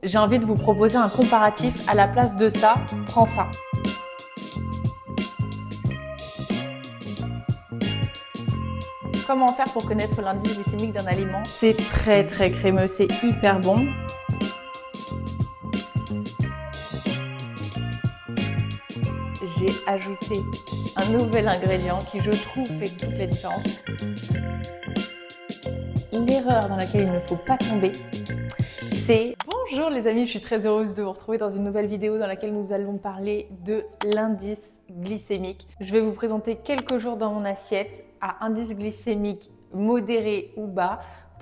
J'ai envie de vous proposer un comparatif à la place de ça, prends ça. Comment faire pour connaître l'indice glycémique d'un aliment? C'est très crémeux, c'est hyper bon. J'ai ajouté un nouvel ingrédient qui, je trouve, fait toute la différence. L'erreur dans laquelle il ne faut pas tomber, c'est... Bonjour les amis, je suis très heureuse de vous retrouver dans une nouvelle vidéo dans laquelle nous allons parler de l'indice glycémique. Je vais vous présenter quelques jours dans mon assiette à indice glycémique modéré ou bas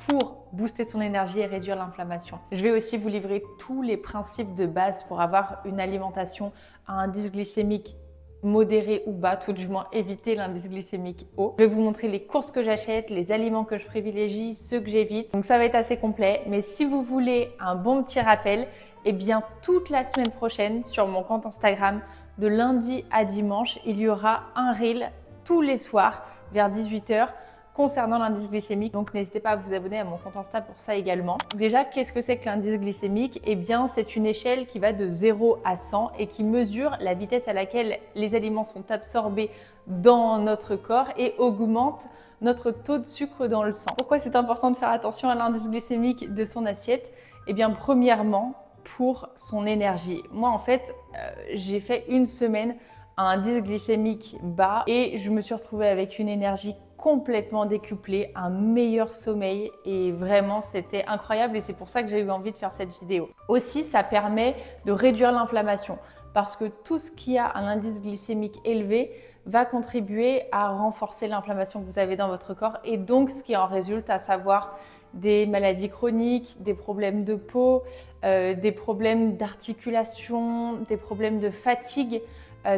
pour booster son énergie et réduire l'inflammation. Je vais aussi vous livrer tous les principes de base pour avoir une alimentation à indice glycémique modéré ou bas, tout du moins éviter l'indice glycémique haut. Je vais vous montrer les courses que j'achète, les aliments que je privilégie, ceux que j'évite. Donc ça va être assez complet, mais si vous voulez un bon petit rappel, eh bien toute la semaine prochaine sur mon compte Instagram, de lundi à dimanche, il y aura un reel tous les soirs vers 18 h concernant l'indice glycémique. Donc n'hésitez pas à vous abonner à mon compte Insta pour ça également. Déjà, qu'est-ce que c'est que l'indice glycémique? Eh bien, c'est une échelle qui va de 0 à 100 et qui mesure la vitesse à laquelle les aliments sont absorbés dans notre corps et augmente notre taux de sucre dans le sang. Pourquoi c'est important de faire attention à l'indice glycémique de son assiette? Eh bien, premièrement, pour son énergie. Moi, en fait, j'ai fait une semaine à un indice glycémique bas et je me suis retrouvée avec une énergie complètement décuplé, un meilleur sommeil et vraiment c'était incroyable et c'est pour ça que j'ai eu envie de faire cette vidéo. Aussi, ça permet de réduire l'inflammation parce que tout ce qui a un indice glycémique élevé va contribuer à renforcer l'inflammation que vous avez dans votre corps et donc ce qui en résulte, à savoir des maladies chroniques, des problèmes de peau, des problèmes d'articulation, des problèmes de fatigue,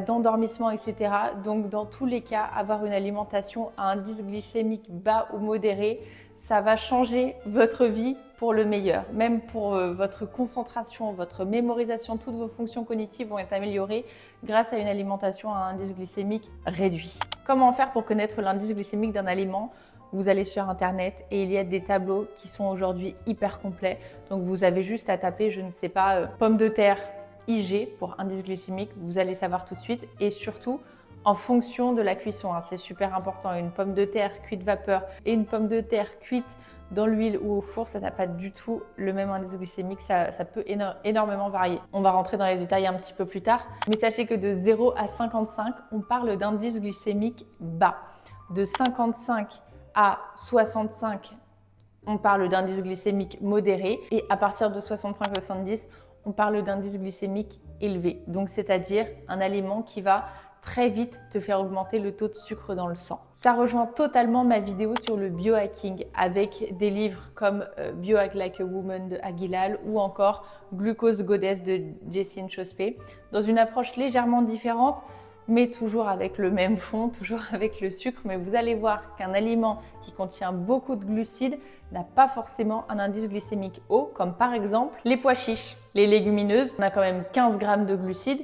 d'endormissement, etc. Donc dans tous les cas, avoir une alimentation à indice glycémique bas ou modéré, ça va changer votre vie pour le meilleur. Même pour votre concentration, votre mémorisation, toutes vos fonctions cognitives vont être améliorées grâce à une alimentation à indice glycémique réduit. Comment faire pour connaître l'indice glycémique d'un aliment? Vous allez sur internet et il y a des tableaux qui sont aujourd'hui hyper complets. Donc vous avez juste à taper, je ne sais pas, pommes de terre IG pour indice glycémique, vous allez savoir tout de suite et surtout en fonction de la cuisson, c'est super important. Une pomme de terre cuite vapeur et une pomme de terre cuite dans l'huile ou au four, ça n'a pas du tout le même indice glycémique, ça peut énormément varier. On va rentrer dans les détails un petit peu plus tard, mais sachez que de 0 à 55, on parle d'indice glycémique bas. De 55 à 65, on parle d'indice glycémique modéré et à partir de 65 à 70, on parle d'indice glycémique élevé. Donc c'est-à-dire un aliment qui va très vite te faire augmenter le taux de sucre dans le sang. Ça rejoint totalement ma vidéo sur le biohacking avec des livres comme Biohack Like a Woman de Aguilal ou encore Glucose Goddess de Jessine Chospé, dans une approche légèrement différente, mais toujours avec le même fond, toujours avec le sucre. Mais vous allez voir qu'un aliment qui contient beaucoup de glucides n'a pas forcément un indice glycémique haut, comme par exemple les pois chiches, les légumineuses. On a quand même 15 grammes de glucides,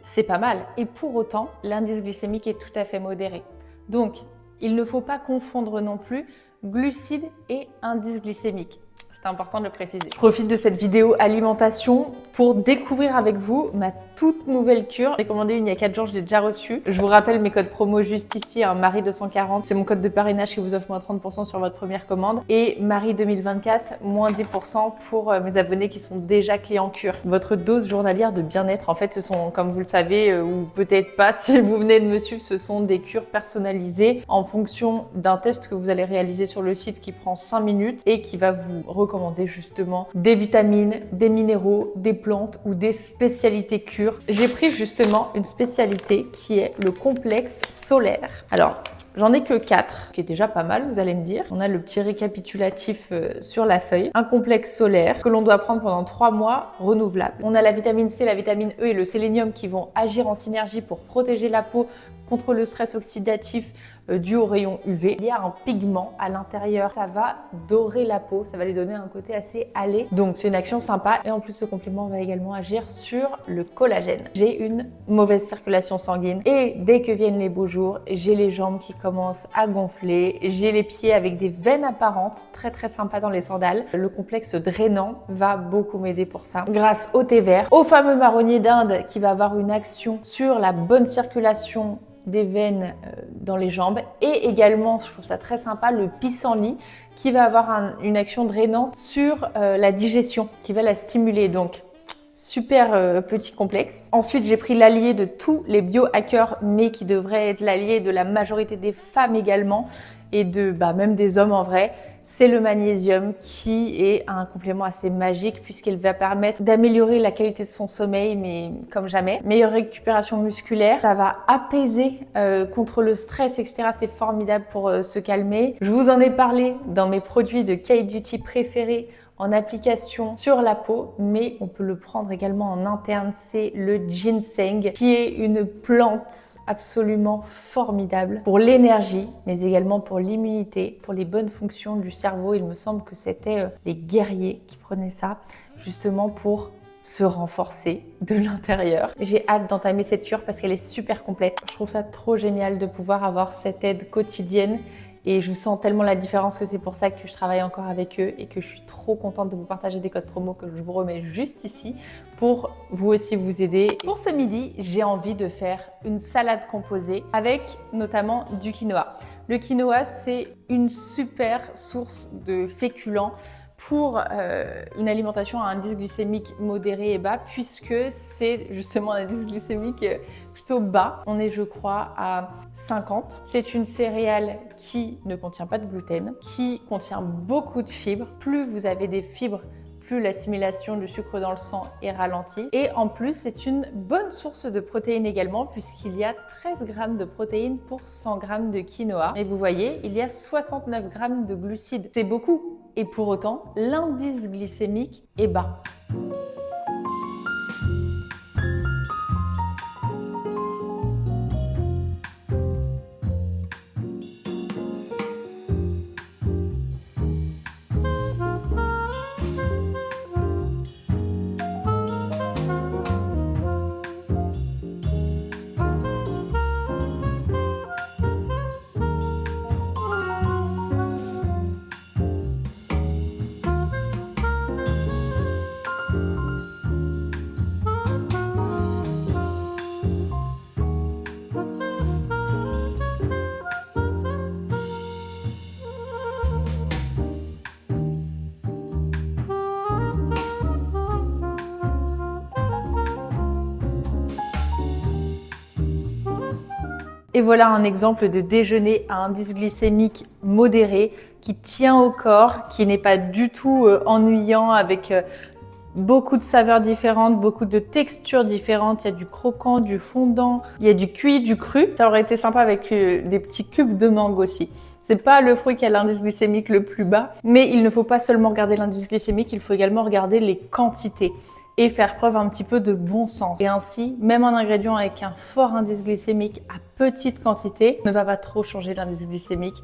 c'est pas mal. Et pour autant, l'indice glycémique est tout à fait modéré. Donc, il ne faut pas confondre non plus glucides et indice glycémique. C'est important de le préciser. Je profite de cette vidéo alimentation pour découvrir avec vous ma toute nouvelle cure. J'ai commandé une il y a 4 jours, je l'ai déjà reçue. Je vous rappelle mes codes promo juste ici, Marie240, c'est mon code de parrainage qui vous offre moins 30% sur votre première commande. Et Marie2024, moins 10% pour mes abonnés qui sont déjà clients cure. Votre dose journalière de bien-être, en fait, ce sont, comme vous le savez, ou peut-être pas si vous venez de me suivre, ce sont des cures personnalisées en fonction d'un test que vous allez réaliser sur le site qui prend 5 minutes et qui va vous recommander justement des vitamines, des minéraux, des plantes ou des spécialités cures. J'ai pris justement une spécialité qui est le complexe solaire. Alors, j'en ai que 4, qui est déjà pas mal, vous allez me dire. On a le petit récapitulatif sur la feuille. Un complexe solaire que l'on doit prendre pendant 3 mois, renouvelable. On a la vitamine C, la vitamine E et le sélénium qui vont agir en synergie pour protéger la peau contre le stress oxydatif, dû au rayon UV. Il y a un pigment à l'intérieur, ça va dorer la peau, ça va lui donner un côté assez hâlé. Donc c'est une action sympa et en plus ce complément va également agir sur le collagène. J'ai une mauvaise circulation sanguine et dès que viennent les beaux jours, j'ai les jambes qui commencent à gonfler, j'ai les pieds avec des veines apparentes, très sympa dans les sandales. Le complexe drainant va beaucoup m'aider pour ça. Grâce au thé vert, au fameux marronnier d'Inde qui va avoir une action sur la bonne circulation des veines dans les jambes et également, je trouve ça très sympa, le pissenlit qui va avoir une action drainante sur la digestion, qui va la stimuler. Donc, super petit complexe. Ensuite, j'ai pris l'allié de tous les biohackers, mais qui devrait être l'allié de la majorité des femmes également et de même des hommes en vrai. C'est le magnésium qui est un complément assez magique puisqu'il va permettre d'améliorer la qualité de son sommeil, mais comme jamais. Meilleure récupération musculaire, ça va apaiser contre le stress, etc. C'est formidable pour se calmer. Je vous en ai parlé dans mes produits de K-Beauty préférés en application sur la peau, mais on peut le prendre également en interne, c'est le ginseng, qui est une plante absolument formidable pour l'énergie, mais également pour l'immunité, pour les bonnes fonctions du cerveau. Il me semble que c'était les guerriers qui prenaient ça, justement pour se renforcer de l'intérieur. J'ai hâte d'entamer cette cure parce qu'elle est super complète. Je trouve ça trop génial de pouvoir avoir cette aide quotidienne. Et je sens tellement la différence que c'est pour ça que je travaille encore avec eux et que je suis trop contente de vous partager des codes promo que je vous remets juste ici pour vous aussi vous aider. Pour ce midi, j'ai envie de faire une salade composée avec notamment du quinoa. Le quinoa, c'est une super source de féculents pour une alimentation à indice glycémique modéré et bas, puisque c'est justement un indice glycémique plutôt bas. On est, je crois, à 50. C'est une céréale qui ne contient pas de gluten, qui contient beaucoup de fibres. Plus vous avez des fibres, plus l'assimilation du sucre dans le sang est ralentie. Et en plus, c'est une bonne source de protéines également, puisqu'il y a 13 grammes de protéines pour 100 grammes de quinoa. Et vous voyez, il y a 69 grammes de glucides. C'est beaucoup. Et pour autant, l'indice glycémique est bas. Et voilà un exemple de déjeuner à indice glycémique modéré qui tient au corps, qui n'est pas du tout ennuyant avec beaucoup de saveurs différentes, beaucoup de textures différentes. Il y a du croquant, du fondant, il y a du cuit, du cru. Ça aurait été sympa avec des petits cubes de mangue aussi. C'est pas le fruit qui a l'indice glycémique le plus bas, mais il ne faut pas seulement regarder l'indice glycémique, il faut également regarder les quantités et faire preuve un petit peu de bon sens. Et ainsi, même un ingrédient avec un fort indice glycémique à petite quantité ne va pas trop changer l'indice glycémique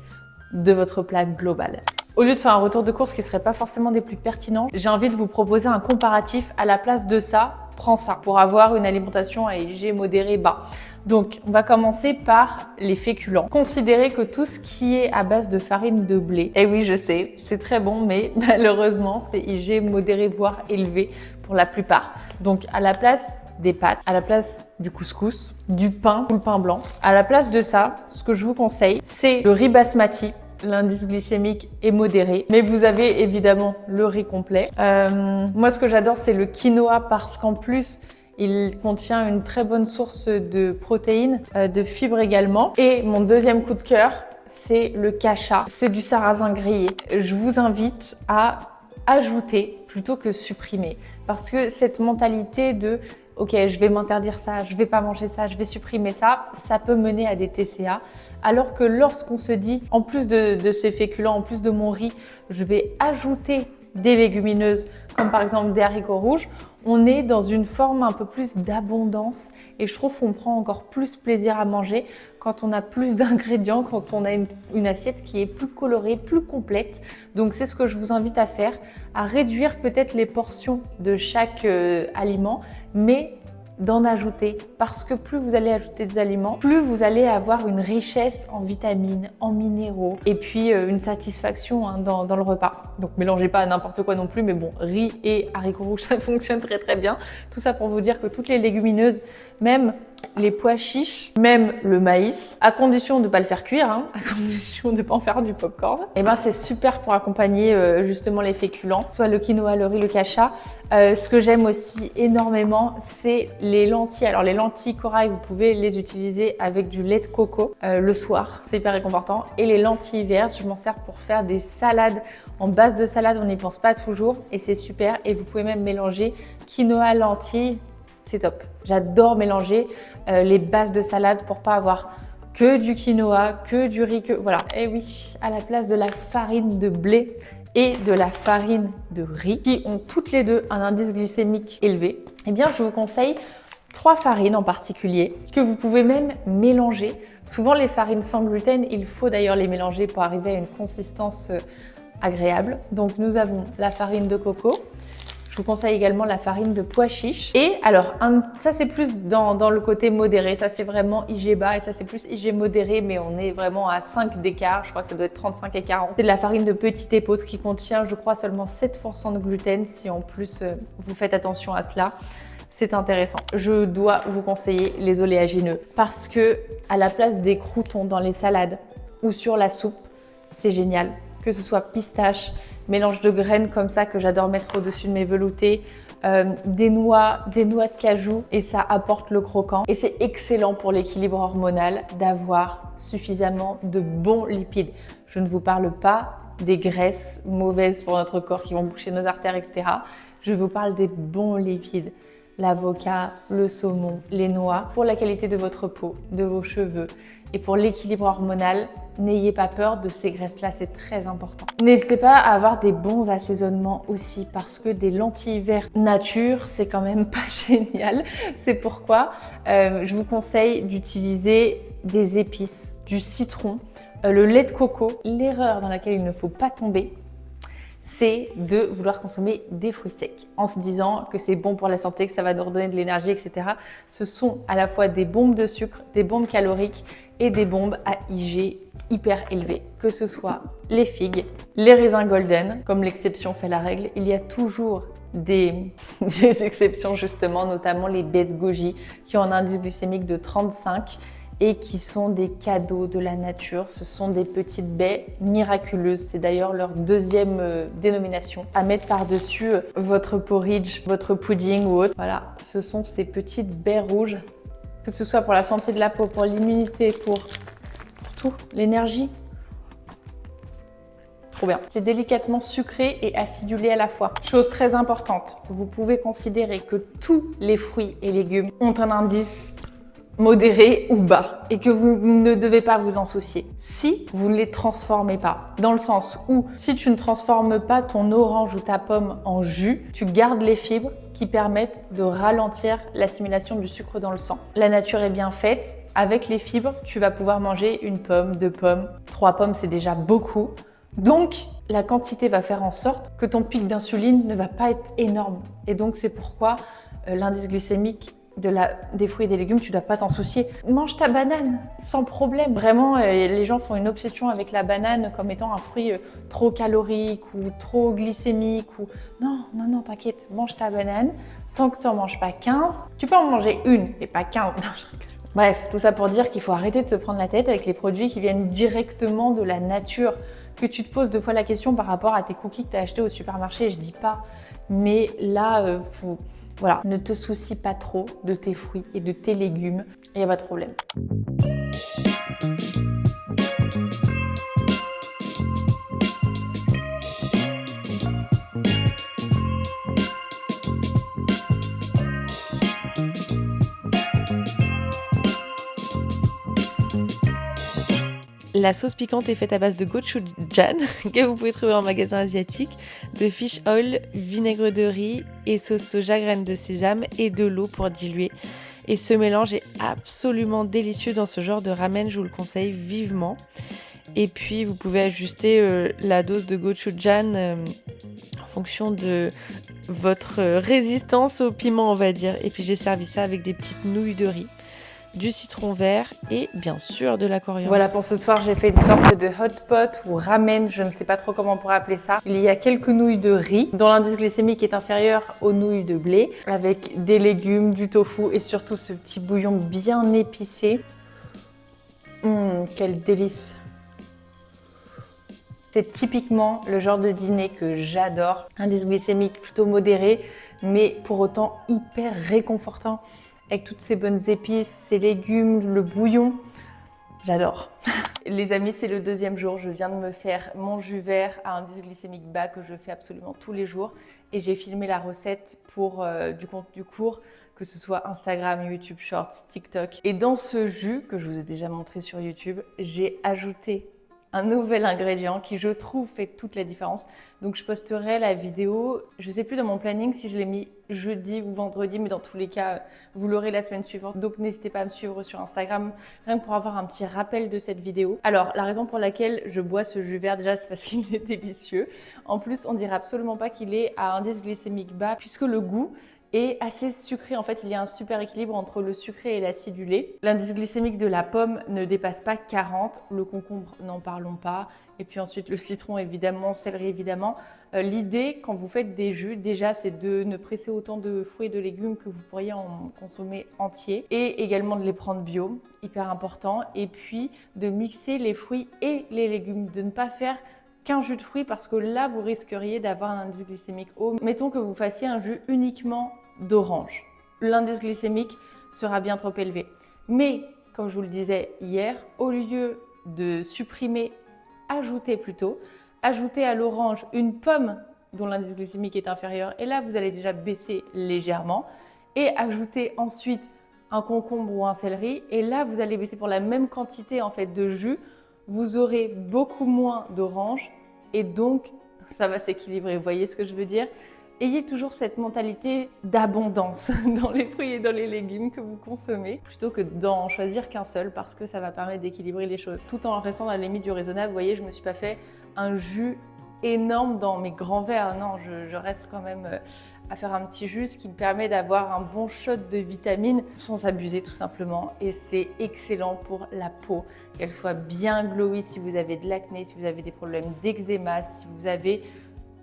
de votre plat global. Au lieu de faire un retour de course qui ne serait pas forcément des plus pertinents, j'ai envie de vous proposer un comparatif. À la place de ça, prends ça pour avoir une alimentation à IG modéré bas. Donc, on va commencer par les féculents. Considérez que tout ce qui est à base de farine de blé, et oui, je sais, c'est très bon, mais malheureusement, c'est IG modéré, voire élevé pour la plupart. Donc, à la place des pâtes, à la place du couscous, du pain ou le pain blanc, à la place de ça, ce que je vous conseille, c'est le riz basmati. L'indice glycémique est modéré, mais vous avez évidemment le riz complet. Moi, ce que j'adore, c'est le quinoa parce qu'en plus, il contient une très bonne source de protéines, de fibres également. Et mon deuxième coup de cœur, c'est le kasha. C'est du sarrasin grillé. Je vous invite à ajouter plutôt que supprimer. Parce que cette mentalité de « ok, je vais m'interdire ça, je vais pas manger ça, je vais supprimer ça », ça peut mener à des TCA. Alors que lorsqu'on se dit « en plus de ces féculents, en plus de mon riz, je vais ajouter des légumineuses, comme par exemple des haricots rouges, on est dans une forme un peu plus d'abondance et je trouve qu'on prend encore plus plaisir à manger quand on a plus d'ingrédients, quand on a une assiette qui est plus colorée, plus complète. Donc c'est ce que je vous invite à faire, à réduire peut-être les portions de chaque aliment, mais d'en ajouter, parce que plus vous allez ajouter des aliments, plus vous allez avoir une richesse en vitamines, en minéraux et puis une satisfaction dans le repas. Donc mélangez pas n'importe quoi non plus, mais bon, riz et haricots rouges, ça fonctionne très très bien. Tout ça pour vous dire que toutes les légumineuses, même les pois chiches, même le maïs, à condition de ne pas le faire cuire, à condition de ne pas en faire du popcorn, et ben c'est super pour accompagner justement les féculents, soit le quinoa, le riz, le kasha. Ce que j'aime aussi énormément, c'est les lentilles. Alors les lentilles corail, vous pouvez les utiliser avec du lait de coco le soir, c'est hyper réconfortant. Et les lentilles vertes, je m'en sers pour faire des salades. En base de salade, on n'y pense pas toujours et c'est super. Et vous pouvez même mélanger quinoa, lentilles. C'est top. J'adore mélanger les bases de salade pour pas avoir que du quinoa, que du riz, voilà. Et oui, à la place de la farine de blé et de la farine de riz, qui ont toutes les deux un indice glycémique élevé, eh bien, je vous conseille 3 farines en particulier que vous pouvez même mélanger. Souvent, les farines sans gluten, il faut d'ailleurs les mélanger pour arriver à une consistance agréable. Donc, nous avons la farine de coco. Je vous conseille également la farine de pois chiches. Et alors, ça c'est plus dans le côté modéré. Ça c'est vraiment IG bas et ça c'est plus IG modéré, mais on est vraiment à 5 d'écart. Je crois que ça doit être 35 et 40. C'est de la farine de petite épeautre qui contient, je crois, seulement 7% de gluten. Si en plus vous faites attention à cela, c'est intéressant. Je dois vous conseiller les oléagineux parce que à la place des croûtons dans les salades ou sur la soupe, c'est génial. Que ce soit pistache, mélange de graines comme ça que j'adore mettre au-dessus de mes veloutés, des noix de cajou et ça apporte le croquant. Et c'est excellent pour l'équilibre hormonal d'avoir suffisamment de bons lipides. Je ne vous parle pas des graisses mauvaises pour notre corps qui vont boucher nos artères, etc. Je vous parle des bons lipides. L'avocat, le saumon, les noix, pour la qualité de votre peau, de vos cheveux et pour l'équilibre hormonal, n'ayez pas peur de ces graisses-là, c'est très important. N'hésitez pas à avoir des bons assaisonnements aussi parce que des lentilles vertes nature, c'est quand même pas génial. C'est pourquoi je vous conseille d'utiliser des épices, du citron, le lait de coco. L'erreur dans laquelle il ne faut pas tomber, c'est de vouloir consommer des fruits secs en se disant que c'est bon pour la santé, que ça va nous redonner de l'énergie, etc. Ce sont à la fois des bombes de sucre, des bombes caloriques et des bombes à IG hyper élevées. Que ce soit les figues, les raisins golden, comme l'exception fait la règle, il y a toujours des exceptions justement, notamment les baies de goji qui ont un indice glycémique de 35 et qui sont des cadeaux de la nature. Ce sont des petites baies miraculeuses. C'est d'ailleurs leur deuxième dénomination. À mettre par-dessus votre porridge, votre pudding ou autre. Voilà, ce sont ces petites baies rouges. Que ce soit pour la santé de la peau, pour l'immunité, pour tout, l'énergie. Trop bien. C'est délicatement sucré et acidulé à la fois. Chose très importante, vous pouvez considérer que tous les fruits et légumes ont un indice modéré ou bas et que vous ne devez pas vous en soucier si vous ne les transformez pas. Dans le sens où si tu ne transformes pas ton orange ou ta pomme en jus, tu gardes les fibres qui permettent de ralentir l'assimilation du sucre dans le sang. La nature est bien faite. Avec les fibres, tu vas pouvoir manger une pomme, 2 pommes, 3 pommes, c'est déjà beaucoup. Donc, la quantité va faire en sorte que ton pic d'insuline ne va pas être énorme. Et donc, c'est pourquoi l'indice glycémique des fruits et des légumes, tu ne dois pas t'en soucier. Mange ta banane, sans problème. Vraiment, les gens font une obsession avec la banane comme étant un fruit trop calorique ou trop glycémique. Non, t'inquiète, mange ta banane. Tant que tu n'en manges pas 15, tu peux en manger une, mais pas 15. Non, je rigole. Bref, tout ça pour dire qu'il faut arrêter de se prendre la tête avec les produits qui viennent directement de la nature. Que tu te poses 2 fois la question par rapport à tes cookies que tu as achetés au supermarché, je dis pas. Mais là, voilà, ne te soucie pas trop de tes fruits et de tes légumes, il n'y a pas de problème. La sauce piquante est faite à base de gochujang que vous pouvez trouver en magasin asiatique, de fish oil, vinaigre de riz et sauce soja, graines de sésame et de l'eau pour diluer. Et ce mélange est absolument délicieux dans ce genre de ramen, je vous le conseille vivement. Et puis vous pouvez ajuster la dose de gochujang en fonction de votre résistance au piment, on va dire. Et puis j'ai servi ça avec des petites nouilles de riz, du citron vert et bien sûr de la coriandre. Voilà, pour ce soir, j'ai fait une sorte de hot pot ou ramen, je ne sais pas trop comment on pourrait appeler ça. Il y a quelques nouilles de riz dont l'indice glycémique est inférieur aux nouilles de blé, avec des légumes, du tofu et surtout ce petit bouillon bien épicé. Quel délice! C'est typiquement le genre de dîner que j'adore. Indice glycémique plutôt modéré, mais pour autant hyper réconfortant. Avec toutes ces bonnes épices, ces légumes, le bouillon. J'adore. Les amis, c'est le deuxième jour. Je viens de me faire mon jus vert à indice glycémique bas que je fais absolument tous les jours. Et j'ai filmé la recette pour du contenu court, que ce soit Instagram, YouTube Shorts, TikTok. Et dans ce jus que je vous ai déjà montré sur YouTube, j'ai ajouté un nouvel ingrédient qui, je trouve, fait toute la différence. Donc, je posterai la vidéo. Je ne sais plus dans mon planning si je l'ai mis jeudi ou vendredi, mais dans tous les cas, vous l'aurez la semaine suivante. Donc, n'hésitez pas à me suivre sur Instagram, rien que pour avoir un petit rappel de cette vidéo. Alors, la raison pour laquelle je bois ce jus vert, déjà, c'est parce qu'il est délicieux. En plus, on dirait absolument pas qu'il est à indice glycémique bas, puisque le goût est assez sucré. En fait, il y a un super équilibre entre le sucré et l'acidulé. L'indice glycémique de la pomme ne dépasse pas 40. Le concombre, n'en parlons pas. Et puis ensuite, le citron, évidemment, céleri, évidemment. L'idée, quand vous faites des jus, déjà, c'est de ne presser autant de fruits et de légumes que vous pourriez en consommer entiers. Et également de les prendre bio, hyper important. Et puis, de mixer les fruits et les légumes. De ne pas faire qu'un jus de fruits parce que là, vous risqueriez d'avoir un indice glycémique haut. Mettons que vous fassiez un jus uniquement d'orange. L'indice glycémique sera bien trop élevé. Mais, comme je vous le disais hier, au lieu de supprimer, ajoutez à l'orange une pomme dont l'indice glycémique est inférieur. Et là, vous allez déjà baisser légèrement. Et ajoutez ensuite un concombre ou un céleri. Et là, vous allez baisser pour la même quantité en fait de jus. Vous aurez beaucoup moins d'orange et donc ça va s'équilibrer. Vous voyez ce que je veux dire? Ayez toujours cette mentalité d'abondance dans les fruits et dans les légumes que vous consommez plutôt que d'en choisir qu'un seul parce que ça va permettre d'équilibrer les choses. Tout en restant dans la limite du raisonnable, vous voyez, je ne me suis pas fait un jus énorme dans mes grands verres. Non, je reste quand même à faire un petit jus qui me permet d'avoir un bon shot de vitamines sans abuser tout simplement. Et c'est excellent pour la peau, qu'elle soit bien glowy si vous avez de l'acné, si vous avez des problèmes d'eczéma, si vous avez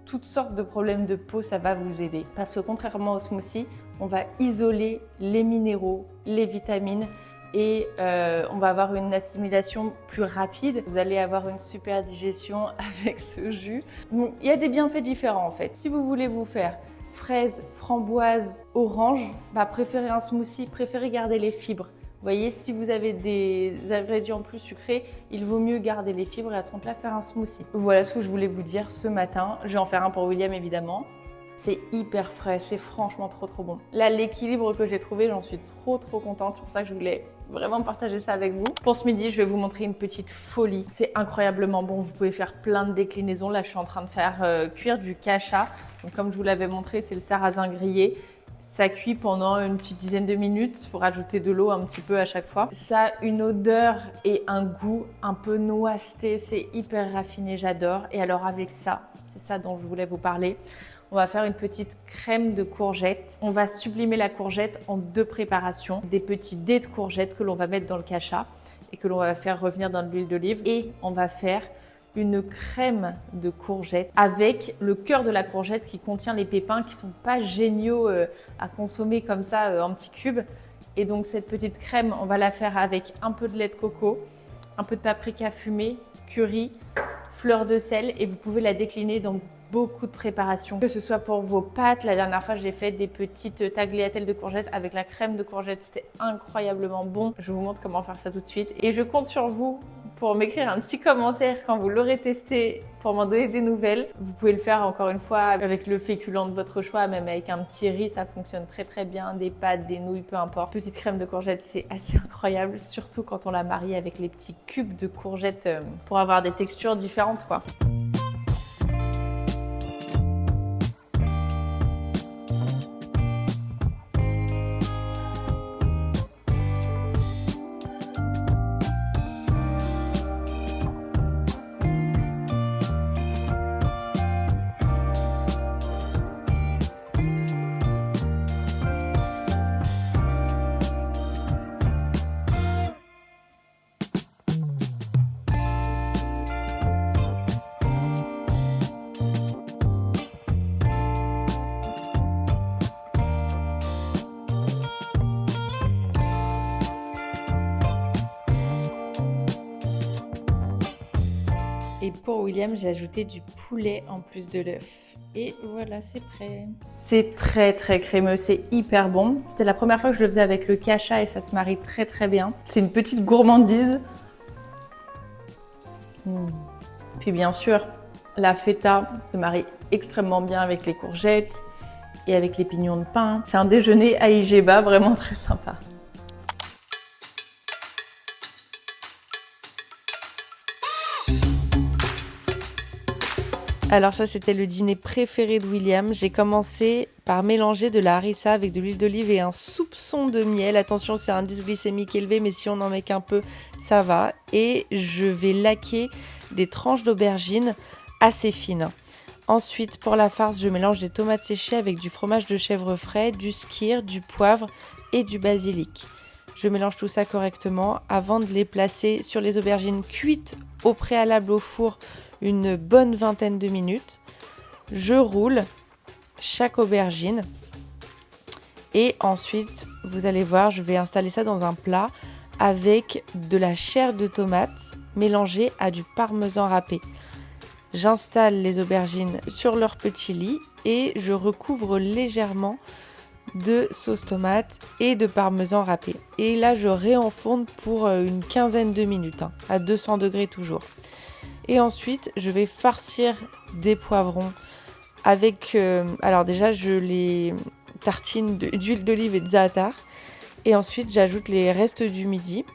toutes sortes de problèmes de peau, ça va vous aider. Parce que contrairement au smoothie, on va isoler les minéraux, les vitamines et on va avoir une assimilation plus rapide. Vous allez avoir une super digestion avec ce jus. Bon, il y a des bienfaits différents en fait. Si vous voulez vous faire fraises, framboises, oranges, préférez un smoothie, préférez garder les fibres. Vous voyez, si vous avez des ingrédients plus sucrés, il vaut mieux garder les fibres et à ce compte-là faire un smoothie. Voilà ce que je voulais vous dire ce matin. Je vais en faire un pour William évidemment. C'est hyper frais, c'est franchement trop bon. Là, l'équilibre que j'ai trouvé, j'en suis trop contente. C'est pour ça que je voulais vraiment partager ça avec vous. Pour ce midi, je vais vous montrer une petite folie. C'est incroyablement bon, vous pouvez faire plein de déclinaisons. Là, je suis en train de faire cuire du kasha. Donc, comme je vous l'avais montré, c'est le sarrasin grillé. Ça cuit pendant une petite dizaine de minutes. Il faut rajouter de l'eau un petit peu à chaque fois. Ça a une odeur et un goût un peu noiseté. C'est hyper raffiné, j'adore. Et alors avec ça, c'est ça dont je voulais vous parler. On va faire une petite crème de courgettes. On va sublimer la courgette en deux préparations. Des petits dés de courgettes que l'on va mettre dans le kasha et que l'on va faire revenir dans de l'huile d'olive. Et on va faire une crème de courgettes avec le cœur de la courgette qui contient les pépins qui sont pas géniaux à consommer comme ça en petits cubes. Et donc cette petite crème, on va la faire avec un peu de lait de coco, un peu de paprika fumé, curry, fleur de sel et vous pouvez la décliner dans beaucoup de préparations. Que ce soit pour vos pâtes, la dernière fois j'ai fait des petites tagliatelles de courgettes avec la crème de courgettes, c'était incroyablement bon. Je vous montre comment faire ça tout de suite et je compte sur vous pour m'écrire un petit commentaire quand vous l'aurez testé pour m'en donner des nouvelles. Vous pouvez le faire encore une fois avec le féculent de votre choix, même avec un petit riz, ça fonctionne très très bien, des pâtes, des nouilles, peu importe. Petite crème de courgettes, c'est assez incroyable, surtout quand on la marie avec les petits cubes de courgettes pour avoir des textures différentes, quoi. Et pour William, j'ai ajouté du poulet en plus de l'œuf. Et voilà, c'est prêt. C'est très très crémeux, c'est hyper bon. C'était la première fois que je le faisais avec le cacha et ça se marie très très bien. C'est une petite gourmandise. Puis bien sûr, la feta se marie extrêmement bien avec les courgettes et avec les pignons de pain. C'est un déjeuner à Igeba, vraiment très sympa. Alors ça, c'était le dîner préféré de William. J'ai commencé par mélanger de la harissa avec de l'huile d'olive et un soupçon de miel. Attention, c'est un indice glycémique élevé, mais si on en met qu'un peu, ça va. Et je vais laquer des tranches d'aubergine assez fines. Ensuite, pour la farce, je mélange des tomates séchées avec du fromage de chèvre frais, du skyr, du poivre et du basilic. Je mélange tout ça correctement avant de les placer sur les aubergines cuites au préalable au four une bonne vingtaine de minutes. Je roule chaque aubergine et ensuite, vous allez voir, je vais installer ça dans un plat avec de la chair de tomate mélangée à du parmesan râpé. J'installe les aubergines sur leur petit lit et je recouvre légèrement de sauce tomate et de parmesan râpé. Et là, je réenfourne pour une quinzaine de minutes, à 200 degrés toujours. Et ensuite, je vais farcir des poivrons avec... alors déjà, je les tartine d'huile d'olive et de za'atar. Et ensuite, j'ajoute les restes du midi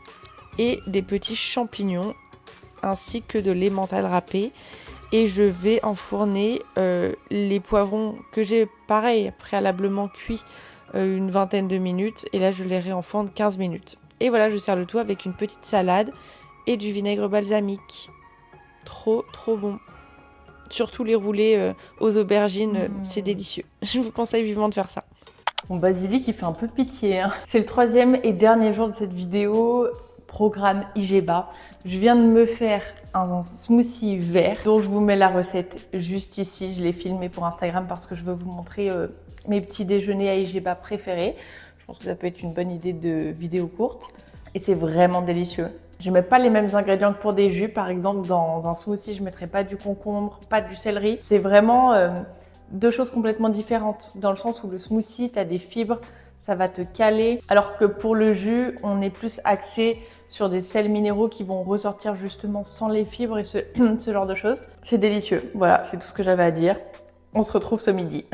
et des petits champignons ainsi que de l'emmental râpé. Et je vais enfourner les poivrons que j'ai, pareil, préalablement cuits une vingtaine de minutes. Et là, je les réenfourne 15 minutes. Et voilà, je sers le tout avec une petite salade et du vinaigre balsamique. Trop, trop bon. Surtout les roulés aux aubergines, c'est délicieux. Je vous conseille vivement de faire ça. Mon basilic, il fait un peu pitié, hein. C'est le troisième et dernier jour de cette vidéo. Programme Igeba. Je viens de me faire un smoothie vert dont je vous mets la recette juste ici. Je l'ai filmé pour Instagram parce que je veux vous montrer mes petits déjeuners à Igeba préférés. Je pense que ça peut être une bonne idée de vidéo courte. Et c'est vraiment délicieux. Je ne mets pas les mêmes ingrédients que pour des jus. Par exemple, dans un smoothie, je ne mettrai pas du concombre, pas du céleri. C'est vraiment deux choses complètement différentes. Dans le sens où le smoothie, tu as des fibres, ça va te caler. Alors que pour le jus, on est plus axé sur des sels minéraux qui vont ressortir justement sans les fibres et ce genre de choses. C'est délicieux. Voilà, c'est tout ce que j'avais à dire. On se retrouve ce midi.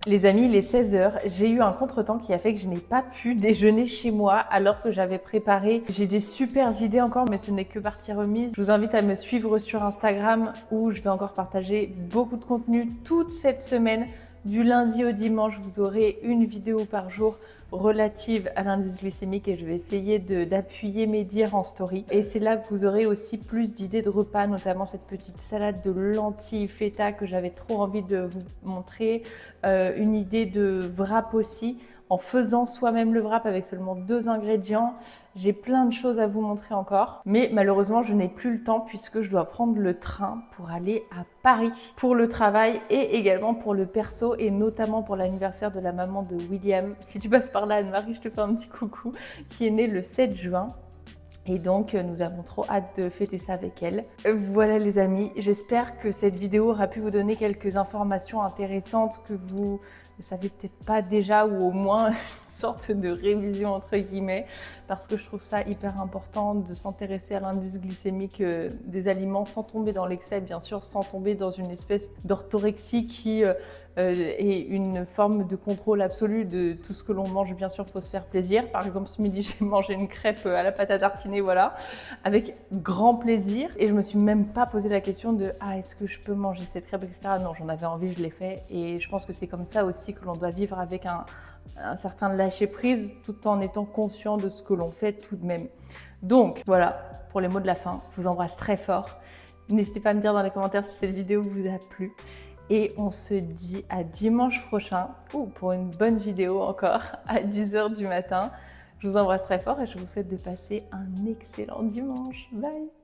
Les amis, il est 16h. J'ai eu un contretemps qui a fait que je n'ai pas pu déjeuner chez moi alors que j'avais préparé. J'ai des super idées encore, mais ce n'est que partie remise. Je vous invite à me suivre sur Instagram où je vais encore partager beaucoup de contenu toute cette semaine. Du lundi au dimanche, vous aurez une vidéo par jour relative à l'indice glycémique et je vais essayer d'appuyer mes dires en story. Et c'est là que vous aurez aussi plus d'idées de repas, notamment cette petite salade de lentilles feta que j'avais trop envie de vous montrer. Une idée de wrap aussi, en faisant soi-même le wrap avec seulement 2 ingrédients. J'ai plein de choses à vous montrer encore, mais malheureusement je n'ai plus le temps puisque je dois prendre le train pour aller à Paris pour le travail et également pour le perso et notamment pour l'anniversaire de la maman de William. Si tu passes par là, Anne-Marie, je te fais un petit coucou, qui est née le 7 juin. Et donc, nous avons trop hâte de fêter ça avec elle. Voilà les amis, j'espère que cette vidéo aura pu vous donner quelques informations intéressantes, que vous le savez peut-être pas déjà, ou au moins une sorte de révision entre guillemets, parce que je trouve ça hyper important de s'intéresser à l'indice glycémique des aliments sans tomber dans l'excès, bien sûr, sans tomber dans une espèce d'orthorexie qui est une forme de contrôle absolu de tout ce que l'on mange. Bien sûr, il faut se faire plaisir. Par exemple, ce midi, j'ai mangé une crêpe à la pâte à tartiner, voilà, avec grand plaisir. Et je me suis même pas posé la question de « Ah, est-ce que je peux manger cette crêpe, etc. » Non, j'en avais envie, je l'ai fait. Et je pense que c'est comme ça aussi que l'on doit vivre, avec un certain lâcher-prise, tout en étant conscient de ce que l'on fait tout de même. Donc, voilà, pour les mots de la fin, je vous embrasse très fort. N'hésitez pas à me dire dans les commentaires si cette vidéo vous a plu. Et on se dit à dimanche prochain, ou pour une bonne vidéo encore, à 10 h du matin. Je vous embrasse très fort et je vous souhaite de passer un excellent dimanche. Bye!